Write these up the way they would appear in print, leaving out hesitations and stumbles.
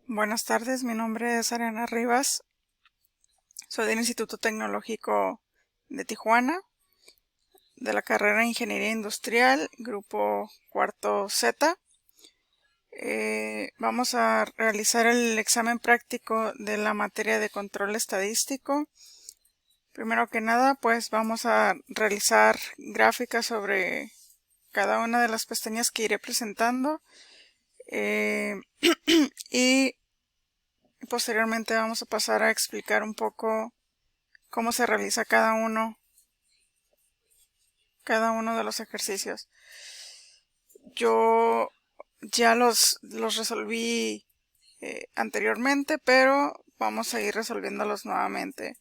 Buenas tardes, mi nombre es Ariana Rivas, soy del Instituto Tecnológico de Tijuana, de la carrera de Ingeniería Industrial, grupo cuarto Z. Vamos a realizar el examen práctico de la materia de control estadístico. Primero que nada, pues vamos a realizar gráficas sobre cada una de las pestañas que iré presentando y posteriormente vamos a pasar a explicar un poco cómo se realiza cada uno de los ejercicios. Yo ya los resolví anteriormente, pero vamos a ir resolviéndolos nuevamente.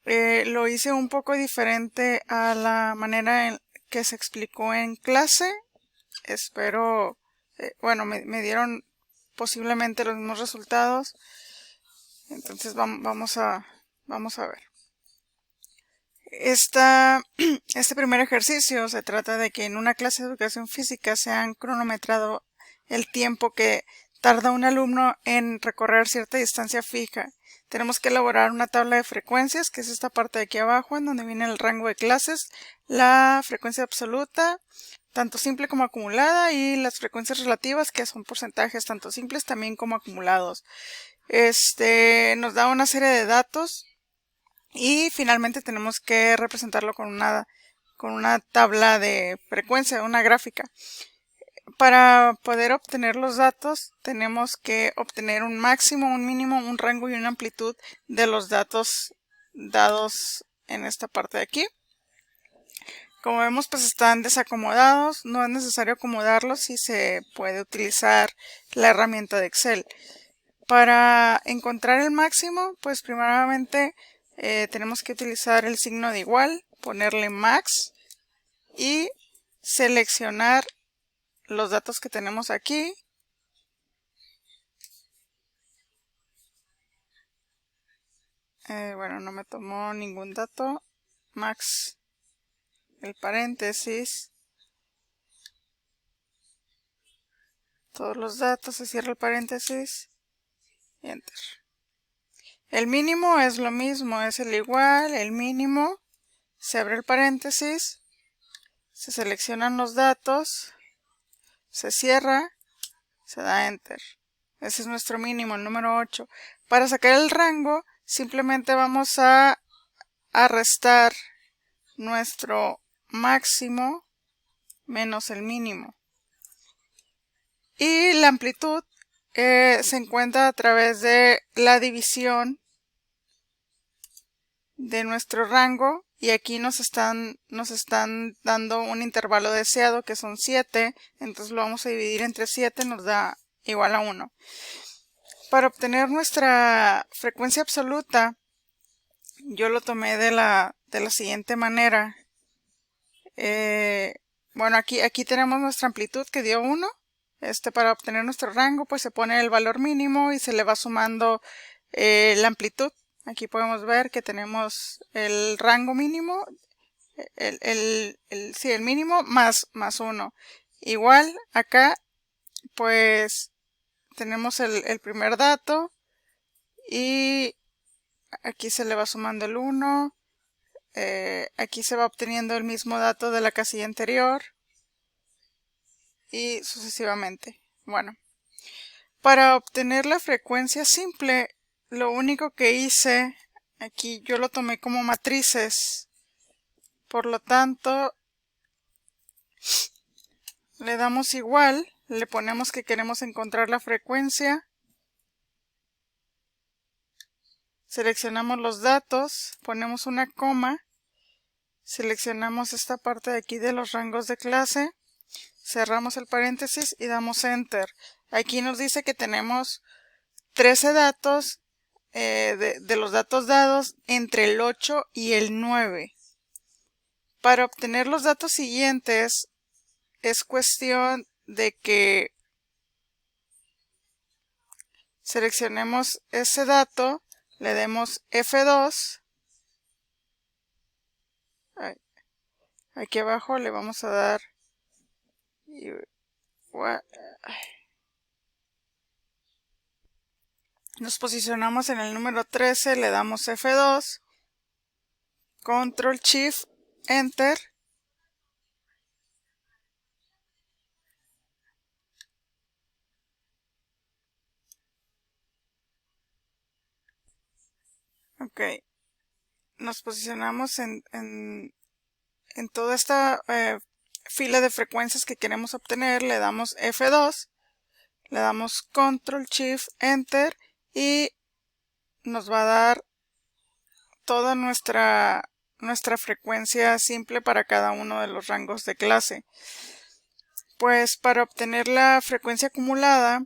Lo hice un poco diferente a la manera en que se explicó en clase. Espero, bueno, me dieron posiblemente los mismos resultados. Entonces vamos a ver. Este primer ejercicio se trata de que en una clase de educación física se han cronometrado el tiempo que tarda un alumno en recorrer cierta distancia fija. Tenemos que elaborar una tabla de frecuencias, que es esta parte de aquí abajo, en donde viene el rango de clases, la frecuencia absoluta, tanto simple como acumulada, y las frecuencias relativas, que son porcentajes tanto simples también como acumulados. Nos da una serie de datos. Y finalmente tenemos que representarlo con una tabla de frecuencia, una gráfica. Para poder obtener los datos tenemos que obtener un máximo, un mínimo, un rango y una amplitud de los datos dados en esta parte de aquí. Como vemos, pues están desacomodados, no es necesario acomodarlos y se puede utilizar la herramienta de Excel. Para encontrar el máximo, pues primeramente tenemos que utilizar el signo de igual, ponerle max y seleccionar los datos que tenemos aquí. Bueno, no me tomó ningún dato. Max, el paréntesis, todos los datos, se cierra el paréntesis y enter. El mínimo es lo mismo, es el igual, el mínimo, se abre el paréntesis, se seleccionan los datos, se cierra, se da enter. Ese es nuestro mínimo, el número 8. Para sacar el rango, simplemente vamos a restar nuestro máximo menos el mínimo. Y la amplitud se encuentra a través de la división de nuestro rango. Y aquí nos están dando un intervalo deseado que son 7. Entonces lo vamos a dividir entre 7, nos da igual a 1. Para obtener nuestra frecuencia absoluta, yo lo tomé de la siguiente manera. Bueno, aquí tenemos nuestra amplitud que dio 1. Para obtener nuestro rango, pues se pone el valor mínimo y se le va sumando la amplitud. Aquí podemos ver que tenemos el rango mínimo, el mínimo más 1. Igual acá, pues tenemos el primer dato y aquí se le va sumando el 1. Aquí se va obteniendo el mismo dato de la casilla anterior y sucesivamente. Bueno, para obtener la frecuencia simple, lo único que hice, aquí yo lo tomé como matrices. Por lo tanto, le damos igual, le ponemos que queremos encontrar la frecuencia. Seleccionamos los datos, ponemos una coma, seleccionamos esta parte de aquí de los rangos de clase, cerramos el paréntesis y damos enter. Aquí nos dice que tenemos 13 datos de los datos dados entre el 8 y el 9. Para obtener los datos siguientes es cuestión de que seleccionemos ese dato, le demos F2. Aquí abajo le vamos a dar Nos posicionamos en el número 13, le damos F2, Control Shift Enter. Ok, nos posicionamos en toda esta fila de frecuencias que queremos obtener, le damos F2, le damos Control Shift Enter y nos va a dar toda nuestra frecuencia simple para cada uno de los rangos de clase. Pues para obtener la frecuencia acumulada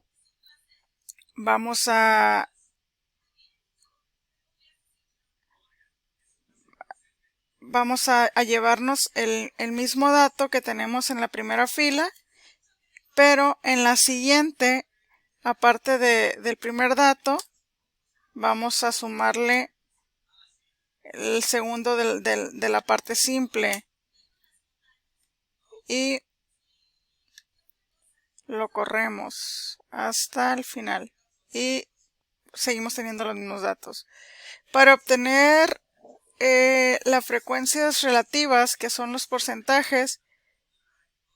vamos a llevarnos el mismo dato que tenemos en la primera fila, pero en la siguiente, aparte del primer dato, vamos a sumarle el segundo de la parte simple y lo corremos hasta el final y seguimos teniendo los mismos datos. Para obtener las frecuencias relativas, que son los porcentajes,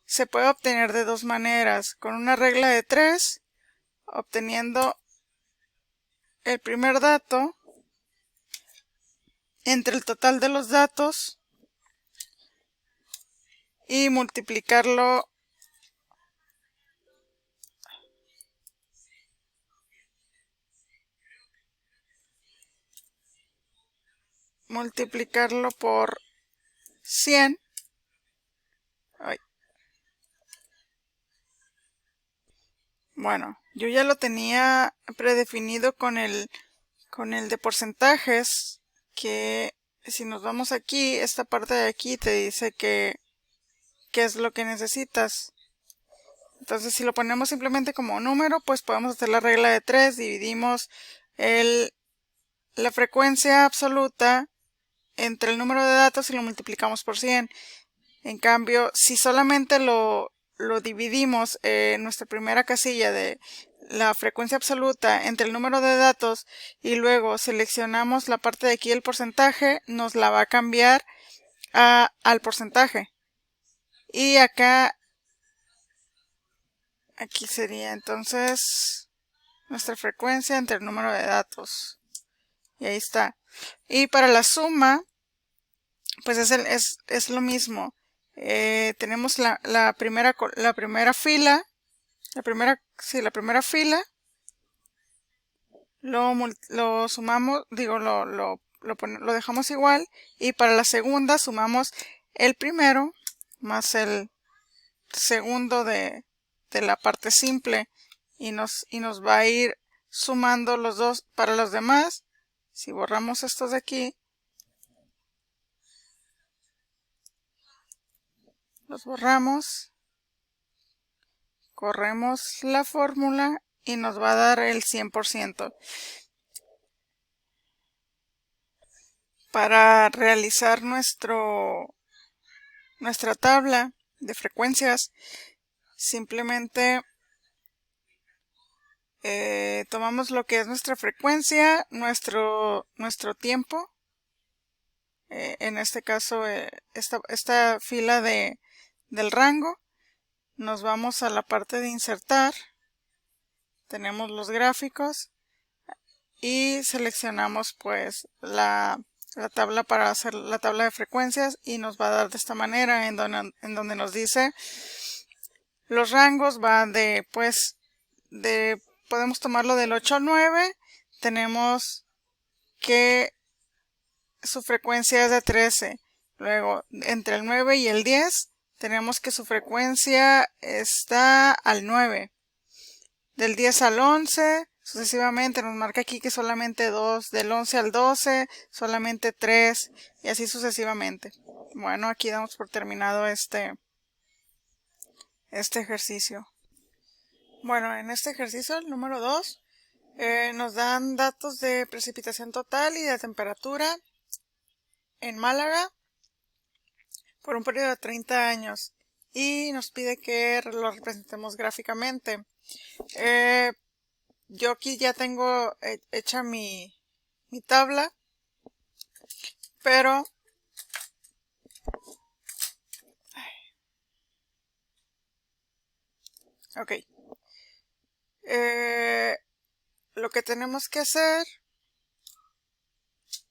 se puede obtener de dos maneras: con una regla de 3, obteniendo el primer dato entre el total de los datos y multiplicarlo por 100. Ay. Bueno, yo ya lo tenía predefinido con el de porcentajes, que si nos vamos aquí, esta parte de aquí te dice qué es lo que necesitas. Entonces, si lo ponemos simplemente como número, pues podemos hacer la regla de 3, dividimos la frecuencia absoluta entre el número de datos y lo multiplicamos por 100. En cambio, si solamente lo dividimos en nuestra primera casilla de la frecuencia absoluta entre el número de datos y luego seleccionamos la parte de aquí el porcentaje, nos la va a cambiar al porcentaje. Y acá, aquí sería entonces nuestra frecuencia entre el número de datos. Y ahí está. Y para la suma, pues es lo mismo. Tenemos la primera fila, la primera fila, lo sumamos, digo, lo dejamos igual, y para la segunda sumamos el primero más el segundo de la parte simple y nos va a ir sumando los dos. Para los demás, si borramos estos de aquí, los borramos, corremos la fórmula y nos va a dar el 100%. Para realizar nuestra tabla de frecuencias, simplemente tomamos lo que es nuestra frecuencia, nuestro tiempo, en este caso esta fila del rango. Nos vamos a la parte de insertar, tenemos los gráficos y seleccionamos pues la tabla para hacer la tabla de frecuencias, y nos va a dar de esta manera en donde nos dice los rangos van podemos tomarlo del 8 al 9, tenemos que su frecuencia es de 13, luego entre el 9 y el 10 tenemos que su frecuencia está al 9, del 10 al 11 sucesivamente nos marca aquí que solamente 2, del 11 al 12 solamente 3, y así sucesivamente. Bueno, aquí damos por terminado este ejercicio. Bueno, en este ejercicio, el número 2, nos dan datos de precipitación total y de temperatura en Málaga por un periodo de 30 años y nos pide que lo representemos gráficamente. yo aquí ya tengo hecha mi tabla, pero ok. Lo que tenemos que hacer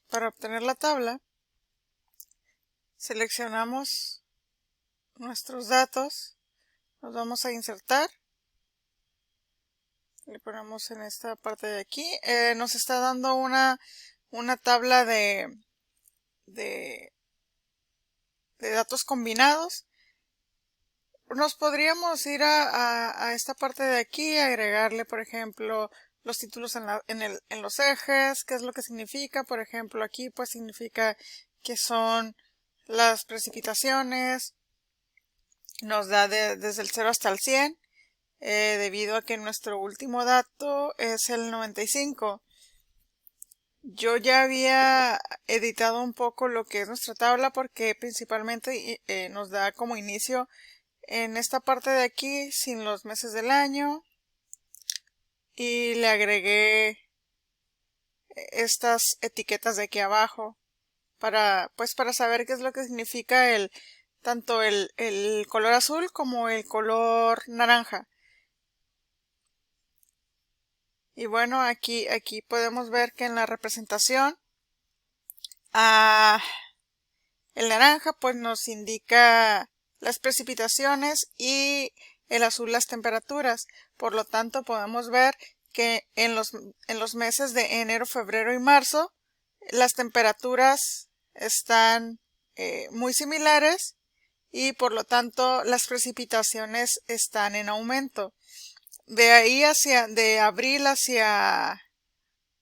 para obtener la tabla, seleccionamos nuestros datos, los vamos a insertar, le ponemos en esta parte de aquí, nos está dando una tabla de datos combinados. Nos podríamos ir a esta parte de aquí, agregarle, por ejemplo, los títulos en los ejes, qué es lo que significa. Por ejemplo, aquí pues significa que son las precipitaciones, nos da desde el 0 hasta el 100, debido a que nuestro último dato es el 95. Yo ya había editado un poco lo que es nuestra tabla porque principalmente nos da como inicio en esta parte de aquí sin los meses del año, y le agregué estas etiquetas de aquí abajo para saber qué es lo que significa tanto el color azul como el color naranja. Y bueno, aquí podemos ver que en la representación el naranja pues nos indica las precipitaciones y el azul las temperaturas. Por lo tanto, podemos ver que en los meses de enero, febrero y marzo las temperaturas están muy similares y por lo tanto las precipitaciones están en aumento. De abril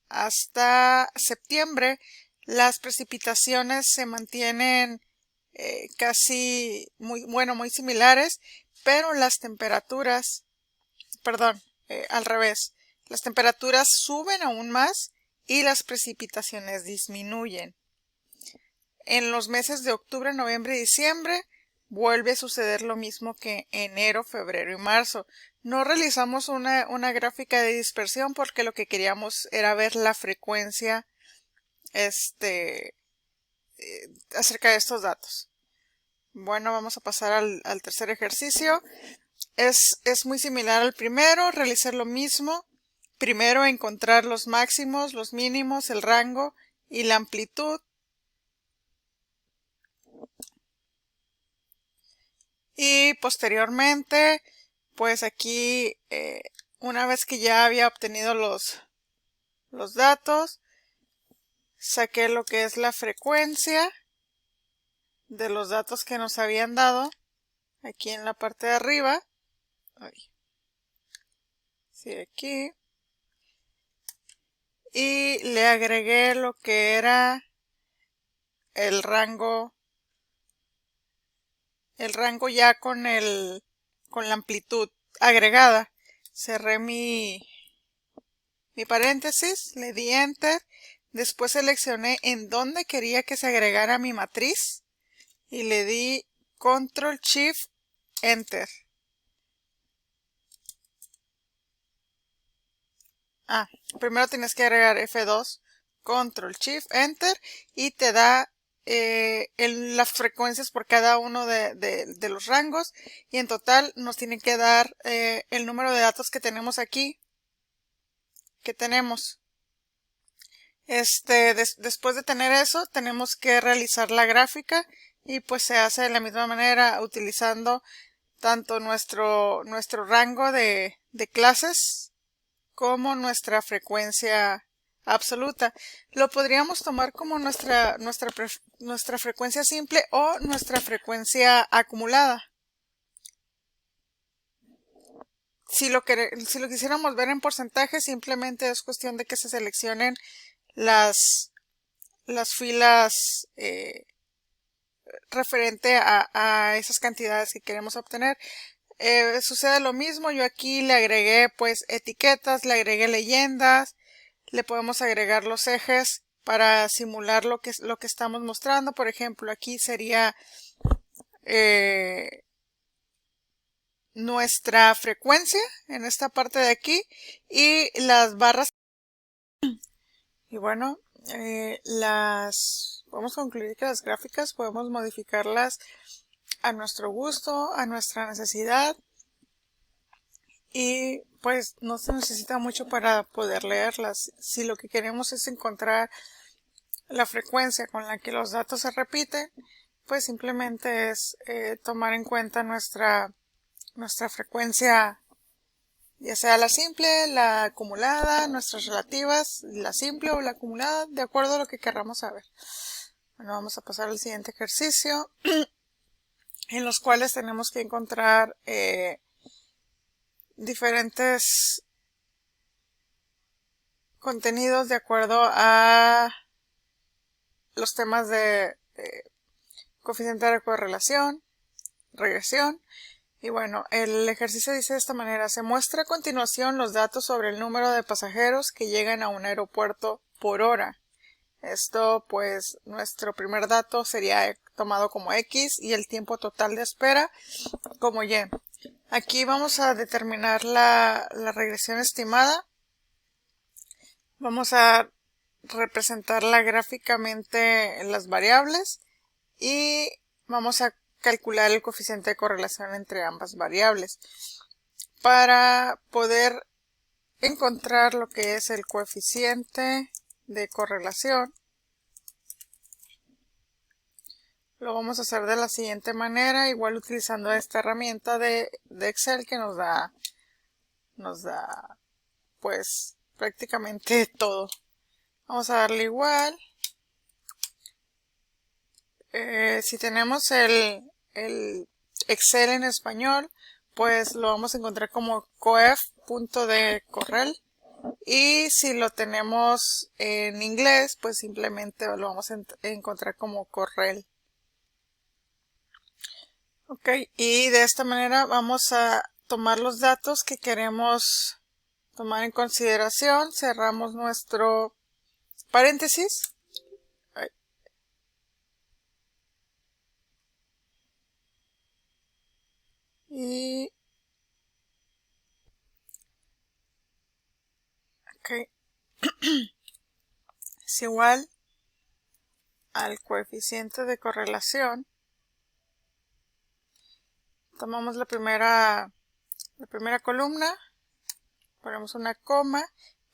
hasta septiembre, las precipitaciones se mantienen casi muy similares, pero las temperaturas, al revés, las temperaturas suben aún más y las precipitaciones disminuyen. En los meses de octubre, noviembre y diciembre vuelve a suceder lo mismo que enero, febrero y marzo. No realizamos una gráfica de dispersión porque lo que queríamos era ver la frecuencia acerca de estos datos. Bueno, vamos a pasar al tercer ejercicio. Es muy similar al primero, realizar lo mismo. Primero encontrar los máximos, los mínimos, el rango y la amplitud. Y posteriormente, pues aquí, una vez que ya había obtenido los datos, saqué lo que es la frecuencia de los datos que nos habían dado aquí en la parte de arriba. Sí, aquí. Y le agregué lo que era el rango ya con la amplitud agregada. Cerré mi paréntesis, le di enter, después seleccioné en dónde quería que se agregara mi matriz y le di control shift enter. Primero tienes que agregar F2, control shift enter, y te da las frecuencias por cada uno de los rangos, y en total nos tiene que dar el número de datos que tenemos aquí, después de tener eso, tenemos que realizar la gráfica, y pues se hace de la misma manera utilizando tanto nuestro rango de clases como nuestra frecuencia absoluta. Lo podríamos tomar como nuestra frecuencia simple o nuestra frecuencia acumulada. Si lo quisiéramos ver en porcentaje, simplemente es cuestión de que se seleccionen las filas referente a esas cantidades que queremos obtener. Sucede lo mismo. Yo aquí le agregué pues etiquetas, le agregué leyendas, le podemos agregar los ejes para simular lo que estamos mostrando. Por ejemplo, aquí sería nuestra frecuencia en esta parte de aquí y las barras. Y bueno, podemos concluir que las gráficas podemos modificarlas a nuestro gusto, a nuestra necesidad, y pues no se necesita mucho para poder leerlas. Si lo que queremos es encontrar la frecuencia con la que los datos se repiten, pues simplemente es tomar en cuenta nuestra frecuencia, ya sea la simple, la acumulada, nuestras relativas, la simple o la acumulada, de acuerdo a lo que queramos saber. Bueno, vamos a pasar al siguiente ejercicio, en los cuales tenemos que encontrar diferentes contenidos de acuerdo a los temas de coeficiente de correlación, regresión. Y bueno, el ejercicio dice de esta manera: se muestra a continuación los datos sobre el número de pasajeros que llegan a un aeropuerto por hora. Esto, pues, nuestro primer dato sería tomado como X y el tiempo total de espera como Y. Aquí vamos a determinar la regresión estimada. Vamos a representarla gráficamente en las variables y vamos a calcular el coeficiente de correlación entre ambas variables. Para poder encontrar lo que es el coeficiente de correlación, lo vamos a hacer de la siguiente manera, igual utilizando esta herramienta de Excel que nos da pues prácticamente todo. Vamos a darle igual. Si tenemos el Excel en español, pues lo vamos a encontrar como coef.decorrel, y si lo tenemos en inglés, pues simplemente lo vamos a encontrar como correl. Ok, y de esta manera vamos a tomar los datos que queremos tomar en consideración. Cerramos nuestro paréntesis. Y ok, es igual al coeficiente de correlación. Tomamos la primera columna, ponemos una coma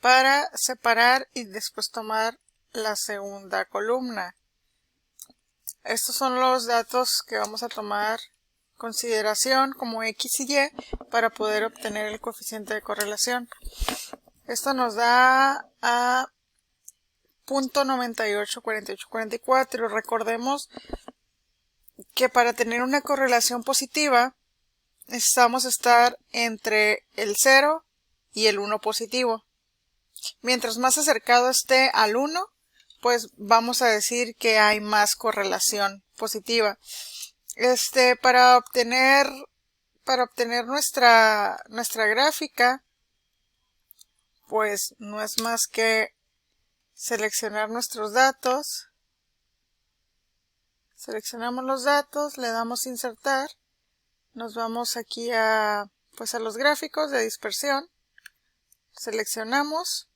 para separar y después tomar la segunda columna. Estos son los datos que vamos a tomar en consideración como X y Y para poder obtener el coeficiente de correlación. Esto nos da a 0.984844. Recordemos que para tener una correlación positiva necesitamos estar entre el 0 y el 1 positivo. Mientras más acercado esté al 1, pues vamos a decir que hay más correlación positiva. Para obtener nuestra gráfica, pues no es más que seleccionar nuestros datos. Seleccionamos los datos, le damos insertar, nos vamos aquí a los gráficos de dispersión, seleccionamos.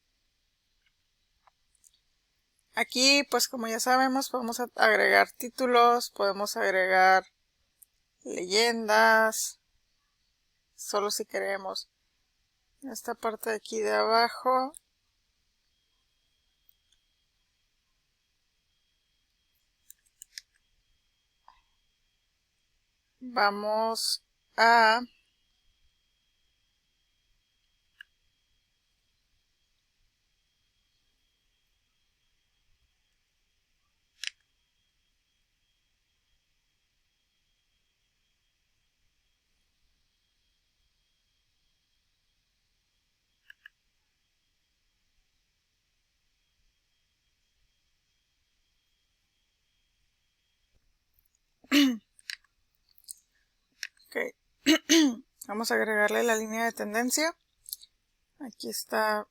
Aquí, pues como ya sabemos, podemos agregar títulos, podemos agregar leyendas, solo si queremos. Esta parte de aquí de abajo, vamos a okay. Vamos a agregarle la línea de tendencia. Aquí está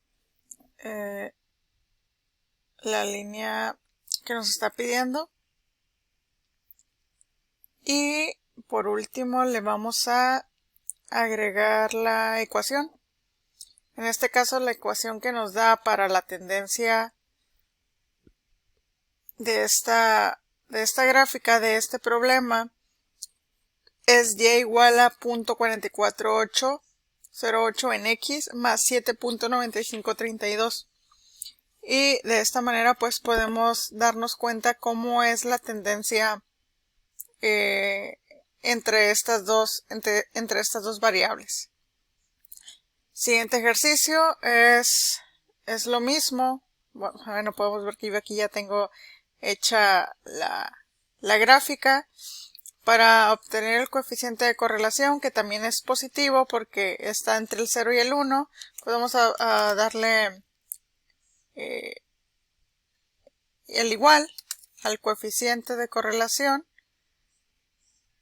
la línea que nos está pidiendo. Y por último le vamos a agregar la ecuación. En este caso, la ecuación que nos da para la tendencia de esta gráfica, de este problema, es y igual a 0.44808 en x más 7.9532. Y de esta manera pues podemos darnos cuenta cómo es la tendencia entre estas dos variables. Siguiente ejercicio es lo mismo. Bueno, podemos ver que yo aquí ya tengo hecha la gráfica. Para obtener el coeficiente de correlación, que también es positivo porque está entre el 0 y el 1, pues vamos a darle el igual al coeficiente de correlación.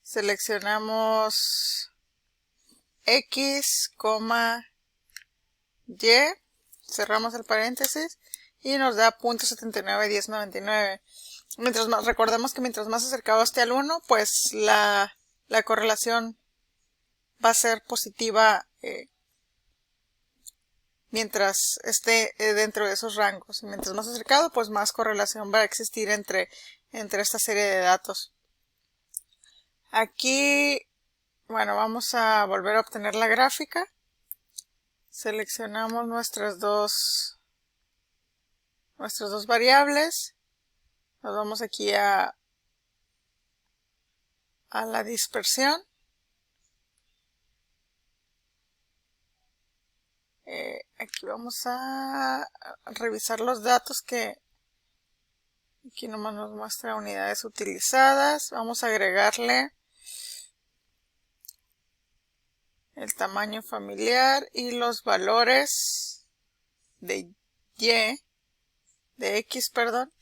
Seleccionamos x, y, cerramos el paréntesis y nos da 0.791099. Recordemos que mientras más acercado esté al 1, pues la correlación va a ser positiva mientras esté dentro de esos rangos. Y mientras más acercado, pues más correlación va a existir entre esta serie de datos. Aquí, bueno, vamos a volver a obtener la gráfica. Seleccionamos nuestras dos variables. Nos vamos aquí a la dispersión. Aquí vamos a revisar los datos que aquí nomás nos muestra unidades utilizadas. Vamos a agregarle el tamaño familiar y los valores de x, perdón,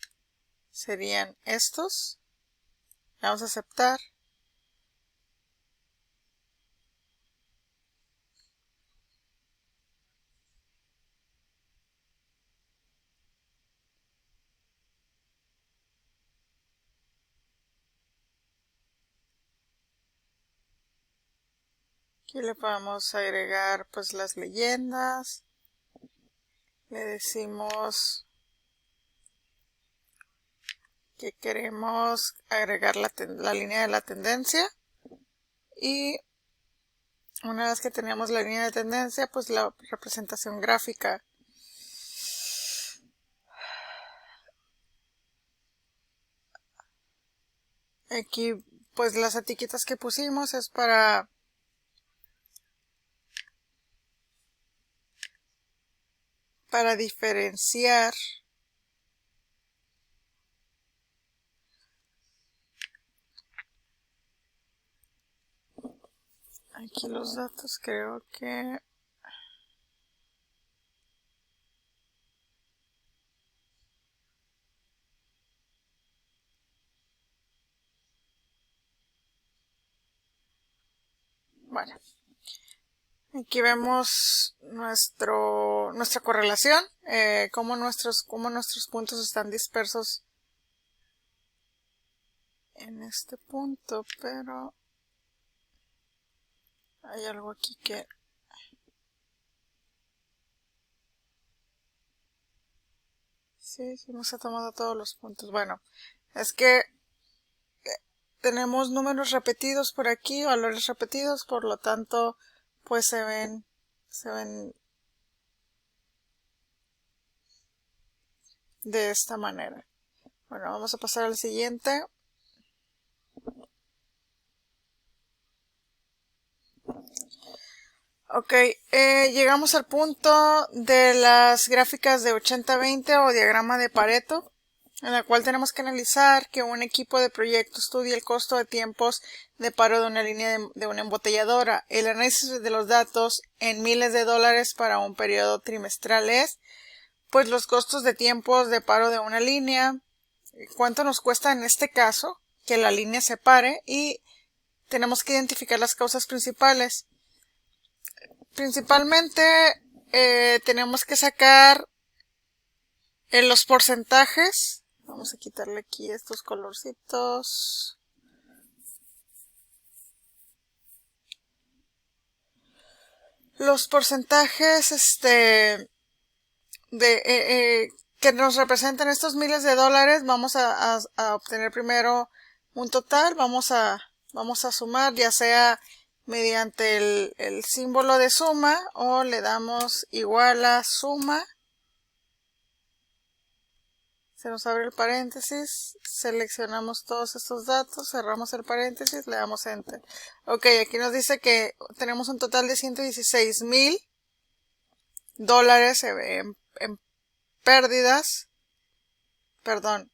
serían estos. Vamos a aceptar. Aquí le podemos agregar pues las leyendas. Le decimos que queremos agregar la línea de la tendencia. Y una vez que tenemos la línea de tendencia, pues la representación gráfica. Aquí pues las etiquetas que pusimos es para diferenciar aquí los datos. Creo que bueno, aquí vemos nuestra correlación, cómo nuestros puntos están dispersos en este punto, pero hay algo aquí que sí nos ha tomado todos los puntos. Bueno, es que tenemos números repetidos por aquí, valores repetidos, por lo tanto, pues se ven de esta manera. Bueno, vamos a pasar al siguiente. Ok, llegamos al punto de las gráficas de 80-20 o diagrama de Pareto, en la cual tenemos que analizar que un equipo de proyecto estudie el costo de tiempos de paro de una línea de una embotelladora. El análisis de los datos en miles de dólares para un periodo trimestral es, pues, los costos de tiempos de paro de una línea, cuánto nos cuesta en este caso que la línea se pare, y tenemos que identificar las causas principales. Principalmente tenemos que sacar los porcentajes. Vamos a quitarle aquí estos colorcitos. los porcentajes que nos representan estos miles de dólares, vamos a obtener primero un total. Vamos a sumar, ya sea mediante el símbolo de suma, o le damos igual a suma. Se nos abre el paréntesis, seleccionamos todos estos datos, cerramos el paréntesis, le damos enter. Ok, aquí nos dice que tenemos un total de $116,000 en pérdidas. Perdón.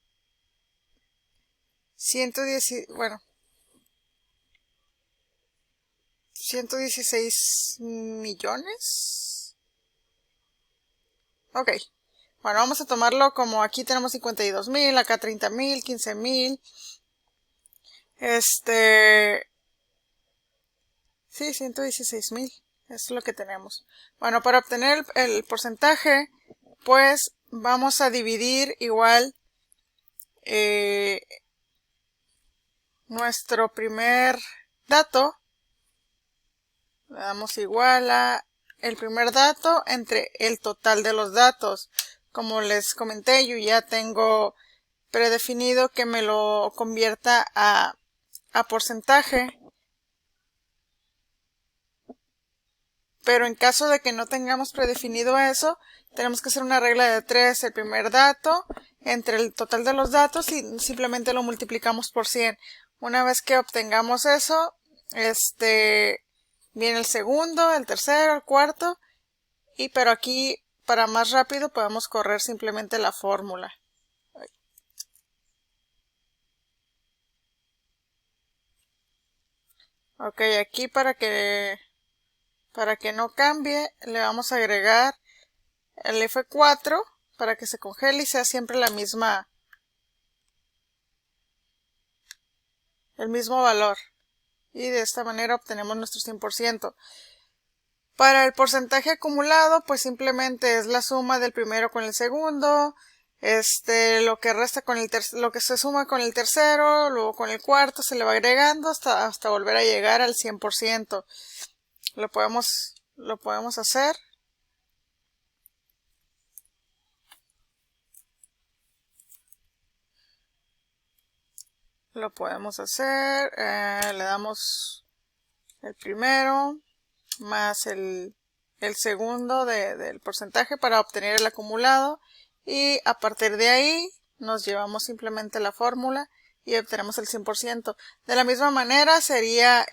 116 millones. Ok. Bueno, vamos a tomarlo como aquí tenemos 52,000, acá 30,000, 15,000. Sí, 116,000. Es lo que tenemos. Bueno, para obtener el porcentaje, pues vamos a dividir igual nuestro primer dato. Le damos igual a el primer dato entre el total de los datos. Como les comenté, yo ya tengo predefinido que me lo convierta a porcentaje. Pero en caso de que no tengamos predefinido eso, tenemos que hacer una regla de 3, el primer dato entre el total de los datos, y simplemente lo multiplicamos por 100. Una vez que obtengamos eso, viene el segundo, el tercero, el cuarto, pero aquí para más rápido podemos correr simplemente la fórmula. Ok, aquí para que no cambie, le vamos a agregar el F4 para que se congele y sea siempre el mismo valor. Y de esta manera obtenemos nuestro 100%. Para el porcentaje acumulado, pues simplemente es la suma del primero con el segundo, lo que resta con lo que se suma con el tercero, luego con el cuarto, se le va agregando hasta volver a llegar al 100%. Lo podemos hacer. Le damos el primero más el segundo del porcentaje para obtener el acumulado, y a partir de ahí nos llevamos simplemente la fórmula y obtenemos el 100%. De la misma manera sería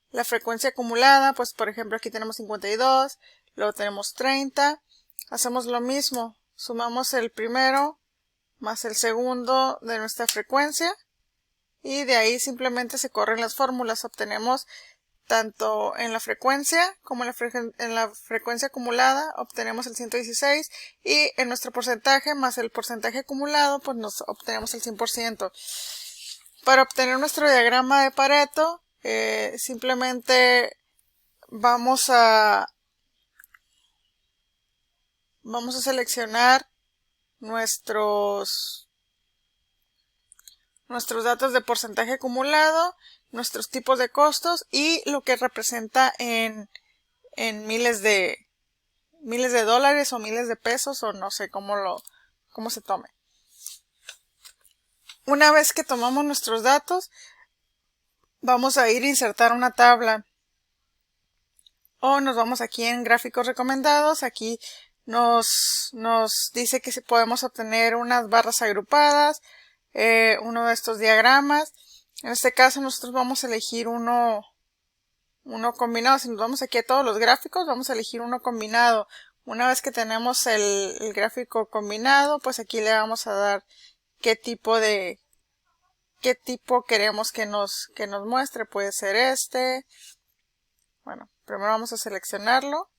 la frecuencia acumulada. Pues por ejemplo aquí tenemos 52, luego tenemos 30. Hacemos lo mismo, sumamos el primero más el segundo de nuestra frecuencia, y de ahí simplemente se corren las fórmulas. Obtenemos tanto en la frecuencia como en la frecuencia acumulada, obtenemos el 116, y en nuestro porcentaje más el porcentaje acumulado, pues nos obtenemos el 100%. Para obtener nuestro diagrama de Pareto, simplemente vamos a seleccionar nuestros datos de porcentaje acumulado, nuestros tipos de costos y lo que representa en miles de dólares o miles de pesos, o no sé cómo se tome. Una vez que tomamos nuestros datos, vamos a ir a insertar una tabla, o nos vamos aquí en gráficos recomendados. Aquí nos dice que podemos obtener unas barras agrupadas, uno de estos diagramas. En este caso nosotros vamos a elegir uno combinado. Si nos vamos aquí a todos los gráficos, vamos a elegir uno combinado. Una vez que tenemos el gráfico combinado, pues aquí le vamos a dar qué tipo queremos que nos muestre. Puede ser bueno, primero vamos a seleccionarlo.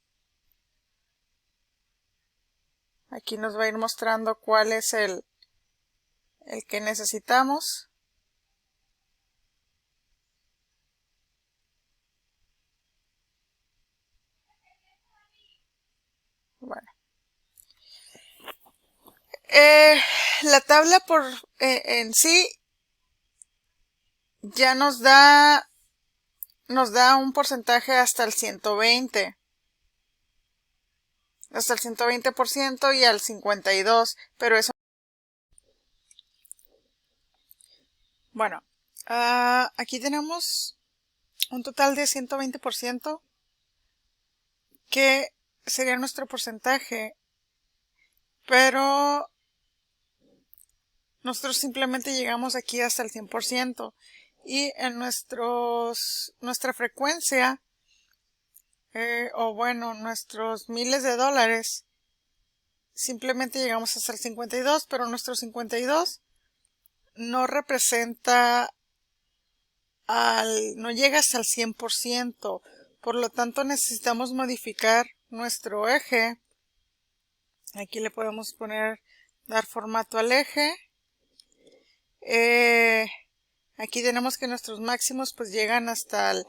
Aquí nos va a ir mostrando cuál es el que necesitamos. Bueno, la tabla en sí ya nos da un porcentaje hasta el 120. hasta el 120% y al 52%, pero eso... Bueno, aquí tenemos un total de 120%, que sería nuestro porcentaje, pero nosotros simplemente llegamos aquí hasta el 100%, y en nuestra frecuencia, o bueno, nuestros miles de dólares, simplemente llegamos hasta el 52%, pero nuestro 52% no representa no llega hasta el 100%, por lo tanto necesitamos modificar nuestro eje. Aquí le podemos dar formato al eje. Aquí tenemos que nuestros máximos pues llegan hasta el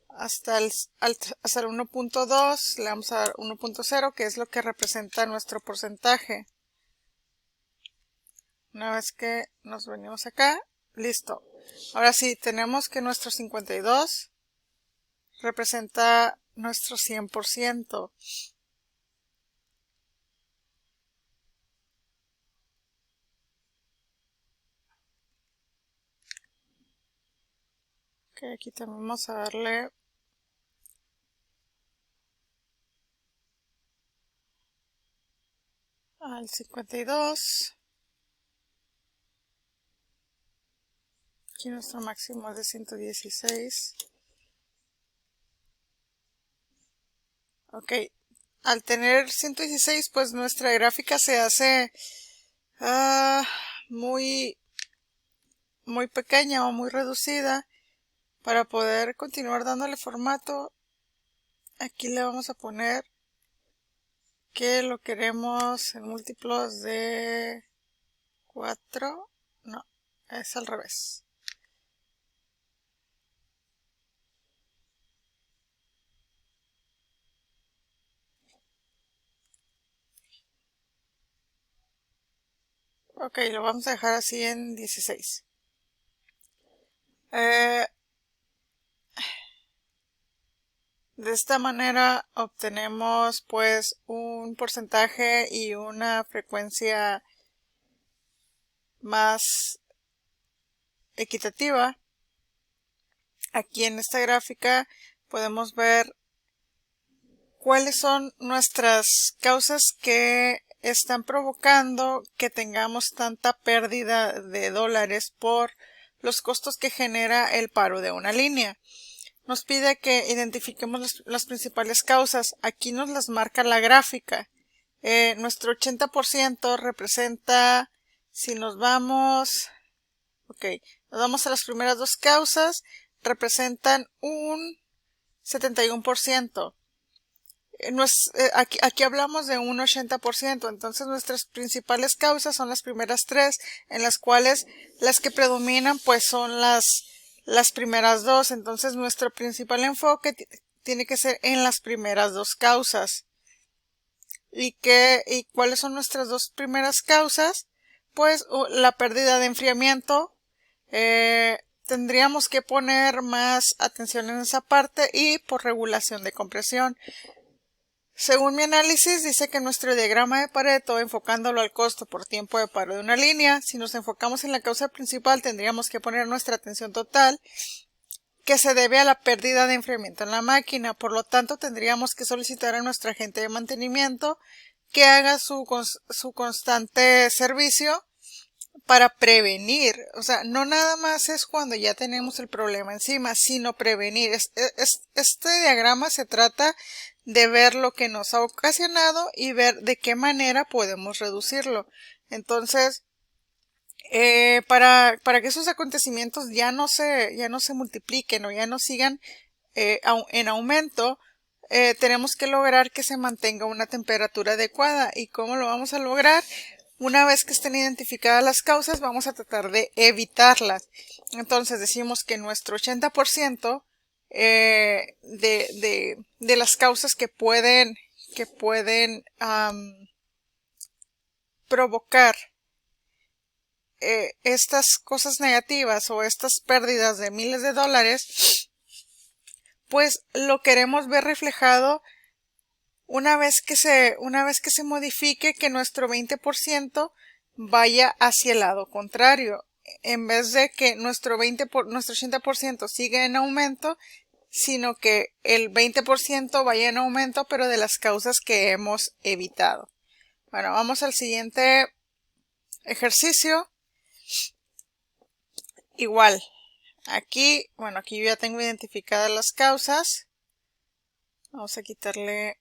1.2, le vamos a dar 1.0, que es lo que representa nuestro porcentaje. Una vez que nos venimos acá, listo. Ahora sí, tenemos que nuestro 52 representa nuestro 100%. Ok, aquí también vamos a darle al 52. Aquí nuestro máximo es de 116. Ok, al tener 116, pues nuestra gráfica se hace muy pequeña o muy reducida. Para poder continuar dándole formato, aquí le vamos a poner que lo queremos en múltiplos de 4. No, es al revés. Ok, lo vamos a dejar así en 16. De esta manera obtenemos pues un porcentaje y una frecuencia más equitativa. Aquí en esta gráfica podemos ver cuáles son nuestras causas que están provocando que tengamos tanta pérdida de dólares por los costos que genera el paro de una línea. Nos pide que identifiquemos las principales causas. Aquí nos las marca la gráfica. Nuestro 80% representa, si nos vamos a las primeras dos causas, representan un 71%. Aquí hablamos de un 80%, entonces nuestras principales causas son las primeras tres, en las cuales las que predominan pues son las primeras dos. Entonces nuestro principal enfoque tiene que ser en las primeras dos causas. ¿Y cuáles son nuestras dos primeras causas? Pues la pérdida de enfriamiento. Tendríamos que poner más atención en esa parte, y por regulación de compresión. Según mi análisis, dice que nuestro diagrama de Pareto, enfocándolo al costo por tiempo de paro de una línea, si nos enfocamos en la causa principal, tendríamos que poner nuestra atención total, que se debe a la pérdida de enfriamiento en la máquina. Por lo tanto, tendríamos que solicitar a nuestro agente de mantenimiento que haga su constante servicio para prevenir. O sea, no nada más es cuando ya tenemos el problema encima, sino prevenir. Este diagrama se trata de ver lo que nos ha ocasionado y ver de qué manera podemos reducirlo. Entonces, para que esos acontecimientos ya no se multipliquen o ya no sigan en aumento, tenemos que lograr que se mantenga una temperatura adecuada. ¿Y cómo lo vamos a lograr? Una vez que estén identificadas las causas, vamos a tratar de evitarlas. Entonces decimos que nuestro 80% de las causas que pueden provocar estas cosas negativas o estas pérdidas de miles de dólares, pues lo queremos ver reflejado una vez que se modifique, que nuestro 20% vaya hacia el lado contrario. En vez de que nuestro 80% siga en aumento, sino que el 20% vaya en aumento, pero de las causas que hemos evitado. Bueno, vamos al siguiente ejercicio. Igual, aquí yo ya tengo identificadas las causas. Vamos a quitarle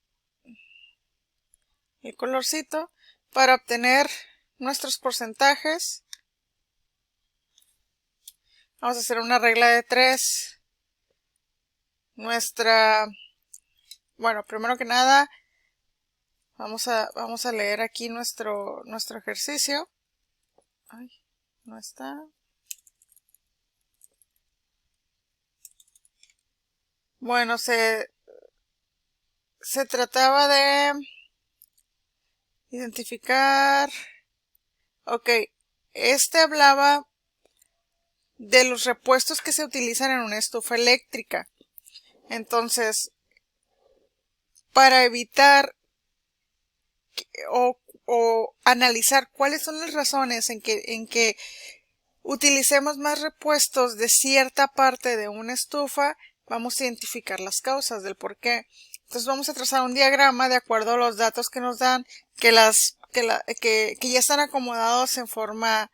el colorcito para obtener nuestros porcentajes. Vamos a hacer una regla de 3. Primero que nada, vamos a leer aquí nuestro ejercicio. Ay, no está. Bueno, se trataba de identificar. Ok, hablaba de los repuestos que se utilizan en una estufa eléctrica. Entonces, para evitar o analizar cuáles son las razones en que utilicemos más repuestos de cierta parte de una estufa, vamos a identificar las causas del por qué. Entonces vamos a trazar un diagrama de acuerdo a los datos que nos dan, que ya están acomodados en forma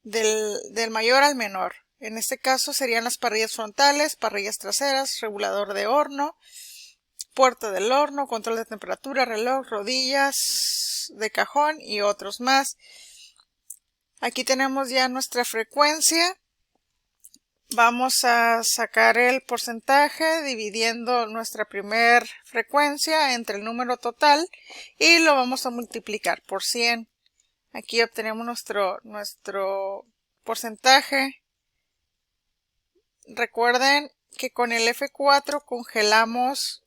del mayor al menor. En este caso serían las parrillas frontales, parrillas traseras, regulador de horno, puerta del horno, control de temperatura, reloj, rodillas de cajón y otros más. Aquí tenemos ya nuestra frecuencia. Vamos a sacar el porcentaje dividiendo nuestra primer frecuencia entre el número total y lo vamos a multiplicar por 100. Aquí obtenemos nuestro porcentaje. Recuerden que con el F4 congelamos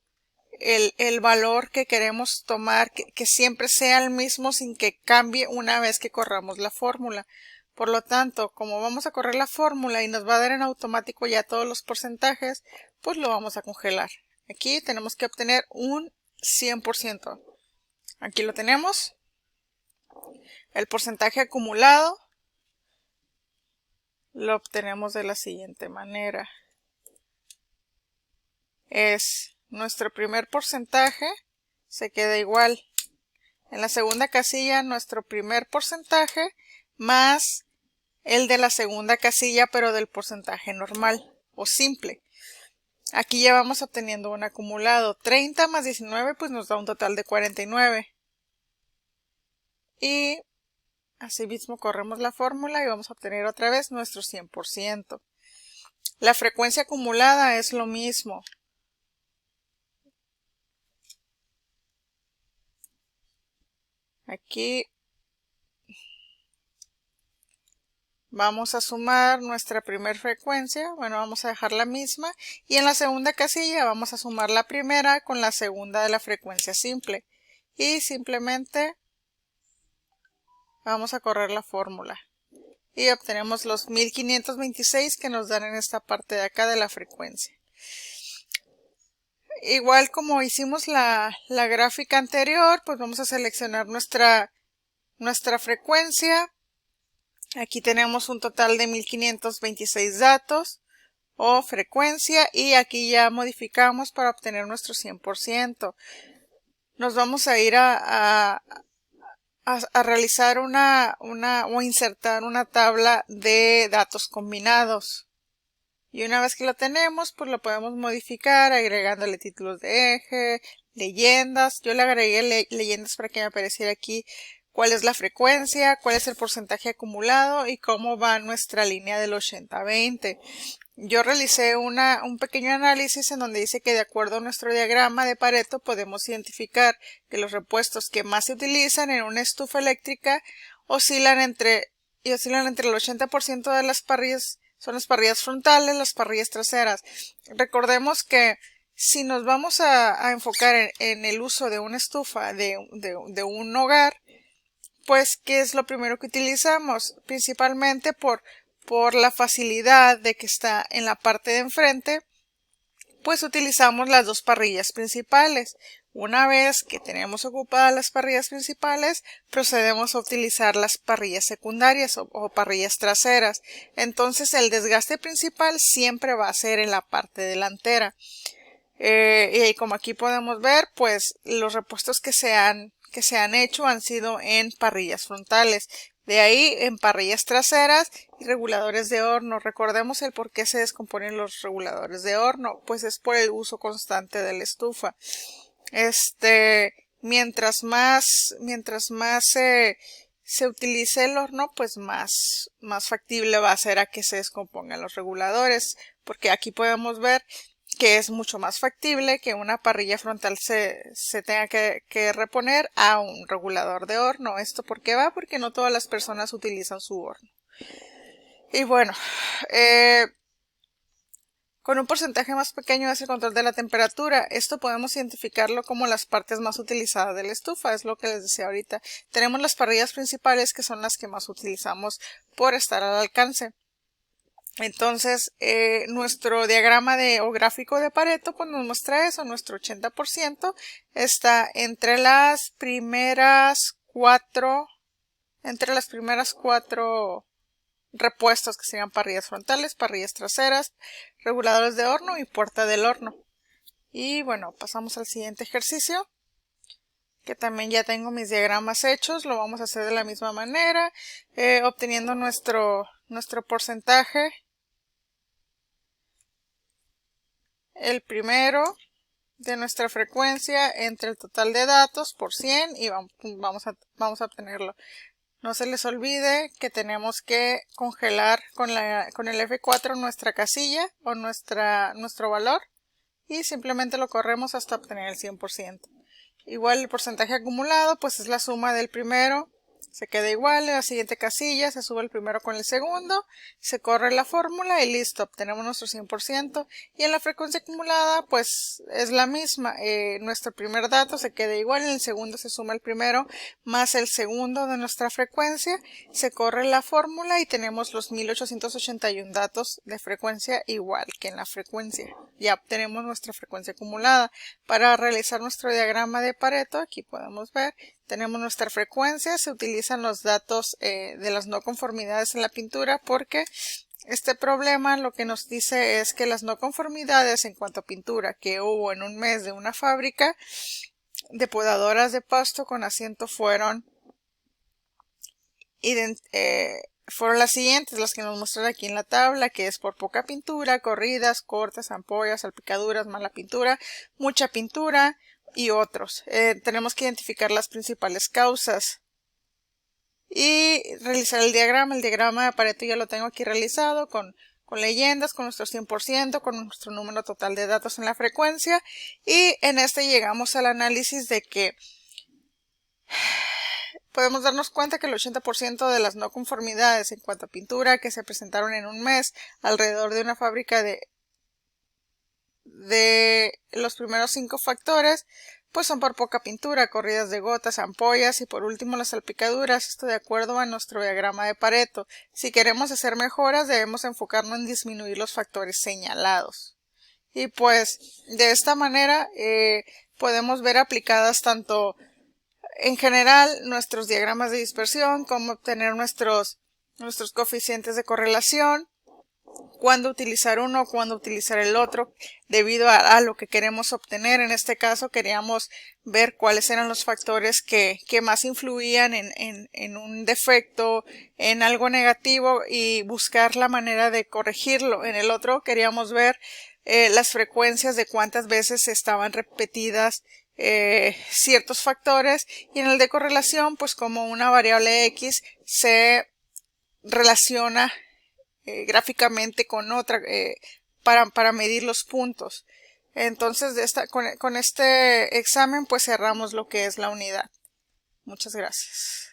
el valor que queremos tomar, que siempre sea el mismo sin que cambie una vez que corramos la fórmula. Por lo tanto, como vamos a correr la fórmula y nos va a dar en automático ya todos los porcentajes, pues lo vamos a congelar. Aquí tenemos que obtener un 100%. Aquí lo tenemos. El porcentaje acumulado lo obtenemos de la siguiente manera. Es nuestro primer porcentaje, se queda igual. En la segunda casilla, nuestro primer porcentaje más el de la segunda casilla, pero del porcentaje normal o simple. Aquí ya vamos obteniendo un acumulado. 30 más 19 pues nos da un total de 49. Y asimismo corremos la fórmula y vamos a obtener otra vez nuestro 100%. La frecuencia acumulada es lo mismo. Aquí vamos a sumar nuestra primera frecuencia, vamos a dejar la misma, y en la segunda casilla vamos a sumar la primera con la segunda de la frecuencia simple. Y simplemente vamos a correr la fórmula. Y obtenemos los 1526 que nos dan en esta parte de acá de la frecuencia. Igual como hicimos la gráfica anterior, pues vamos a seleccionar nuestra frecuencia. Aquí tenemos un total de 1526 datos o frecuencia y aquí ya modificamos para obtener nuestro 100%. Nos vamos a ir a realizar o insertar una tabla de datos combinados. Y una vez que lo tenemos, pues lo podemos modificar agregándole títulos de eje, leyendas. Yo le agregué leyendas para que me apareciera aquí cuál es la frecuencia, cuál es el porcentaje acumulado y cómo va nuestra línea del 80-20. Yo realicé un pequeño análisis en donde dice que de acuerdo a nuestro diagrama de Pareto podemos identificar que los repuestos que más se utilizan en una estufa eléctrica oscilan entre el 80% de las parrillas. Son las parrillas frontales, las parrillas traseras. Recordemos que si nos vamos a enfocar en el uso de una estufa de un hogar, pues ¿qué es lo primero que utilizamos? Principalmente por la facilidad de que está en la parte de enfrente, pues utilizamos las dos parrillas principales. Una vez que tenemos ocupadas las parrillas principales, procedemos a utilizar las parrillas secundarias o parrillas traseras. Entonces el desgaste principal siempre va a ser en la parte delantera. Y como aquí podemos ver, pues los repuestos que se han hecho han sido en parrillas frontales. De ahí en parrillas traseras y reguladores de horno. Recordemos el por qué se descomponen los reguladores de horno, pues es por el uso constante de la estufa. Mientras más se utilice el horno, pues más factible va a ser a que se descompongan los reguladores, porque aquí podemos ver que es mucho más factible que una parrilla frontal se tenga que reponer a un regulador de horno. ¿Esto por qué va? Porque no todas las personas utilizan su horno. Y bueno, con un porcentaje más pequeño es el control de la temperatura. Esto podemos identificarlo como las partes más utilizadas de la estufa, es lo que les decía ahorita. Tenemos las parrillas principales, que son las que más utilizamos por estar al alcance. Entonces, nuestro diagrama o gráfico de Pareto pues nos muestra eso. Nuestro 80% está entre las primeras cuatro repuestos, que serían parrillas frontales, parrillas traseras, reguladores de horno y puerta del horno. Y bueno, pasamos al siguiente ejercicio, que también ya tengo mis diagramas hechos. Lo vamos a hacer de la misma manera, obteniendo nuestro porcentaje. El primero de nuestra frecuencia entre el total de datos por 100 y vamos a obtenerlo. No se les olvide que tenemos que congelar con el F4 nuestra casilla o nuestro valor y simplemente lo corremos hasta obtener el 100%. Igual el porcentaje acumulado pues es la suma del primero, se queda igual. En la siguiente casilla se sube el primero con el segundo, se corre la fórmula y listo, obtenemos nuestro 100%. Y en la frecuencia acumulada pues es la misma, nuestro primer dato se queda igual, en el segundo se suma el primero más el segundo de nuestra frecuencia, se corre la fórmula y tenemos los 1881 datos de frecuencia igual que en la frecuencia. Ya obtenemos nuestra frecuencia acumulada. Para realizar nuestro diagrama de Pareto, aquí podemos ver, tenemos nuestra frecuencia, se utilizan los datos de las no conformidades en la pintura, porque este problema lo que nos dice es que las no conformidades en cuanto a pintura que hubo en un mes de una fábrica de podadoras de pasto con asiento fueron las siguientes, las que nos muestran aquí en la tabla, que es por poca pintura, corridas, cortes, ampollas, salpicaduras, mala pintura, mucha pintura y otros. Tenemos que identificar las principales causas y realizar el diagrama. El diagrama de Pareto ya lo tengo aquí realizado con leyendas, con nuestro 100%, con nuestro número total de datos en la frecuencia, y en este llegamos al análisis de que podemos darnos cuenta que el 80% de las no conformidades en cuanto a pintura que se presentaron en un mes alrededor de una fábrica de los primeros 5 factores pues son por poca pintura, corridas de gotas, ampollas y por último las salpicaduras. Esto de acuerdo a nuestro diagrama de Pareto. Si queremos hacer mejoras debemos enfocarnos en disminuir los factores señalados. Y pues de esta manera podemos ver aplicadas tanto en general nuestros diagramas de dispersión, como obtener nuestros coeficientes de correlación, cuándo utilizar uno, cuándo utilizar el otro, debido a lo que queremos obtener. En este caso queríamos ver cuáles eran los factores que más influían en un defecto, en algo negativo, y buscar la manera de corregirlo. En el otro queríamos ver las frecuencias de cuántas veces estaban repetidas ciertos factores, y en el de correlación pues como una variable X se relaciona gráficamente con otra para medir los puntos. Entonces con este examen pues cerramos lo que es la unidad. Muchas gracias.